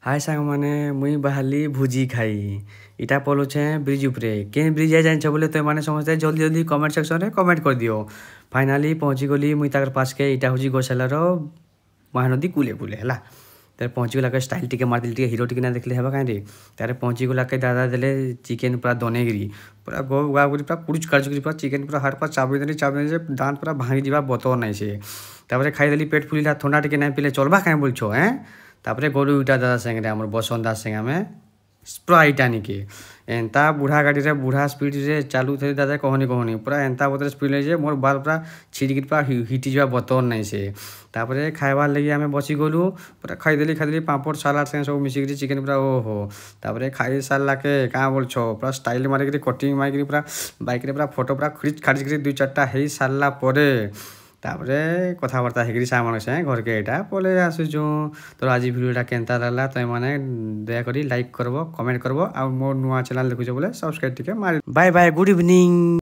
हाय सांग माने मुई बाहली भुजी खाई इटा पलुछे ब्रिज उपरे के ब्रिज है जान बोले तो माने समझते जल्दी जल्दी कमेंट सेक्शन रे कमेंट कर दियो। फाइनाली पहुंची गली मुई ताकर पास के इटा होजी गोशाला रो महानदी कूले कूले हला तार पहुंची गला के स्टाइल टिके मार दिल टिके हीरो टिके ना देखले हेबा काहे रे तारे पहुंची गला के दादा देले चिकन पूरा दनेगिरी पूरा गो गुरी पूरा कुछ काजगिरी पूरा चिकन पूरा हर पास चाबी से दांत पूरा भांगी जीवा बतो नहीं से तापरे खाई देली पेट फुलिला थंडा टिके ना पिले चलबा काहे बोलछो हैं तापरे गोलू इटा दादा संगे हमर बसंत दास संगे में स्प्राइट आनिके एंता बुढ़ा गाड़ी रे बुढ़ा स्पीड रे चालू थे दादा कहनी पूरा एंता बतरे स्पीड ले जे मोर बाल पूरा छिड़की पूरा हिटी जा बतन नहीं से तापरे खाइबार लगी आमे बसी गलु पूरा खाई देली पापड़ सलाद से सब मिसिक चिकन पूरा ओहो तापरे खाई सारला के का बोलछो पूरा स्टाइल मारिक कटिंग मारिक पूरा बाइक रे पूरा फोटो पूरा खिच खारिच दुई चारटा हेई सारला परे तापरे कथबार्ता हेकरी सामान से घर के एटा पले आसुचु तो आज भिडियोटा केनता लागला तो माने दया करी लाइक करबो कमेंट करबो आ मोर नुआ चैनल देखुछो बोले सब्सक्राइब टिके मार बाय बाय गुड इवनिंग।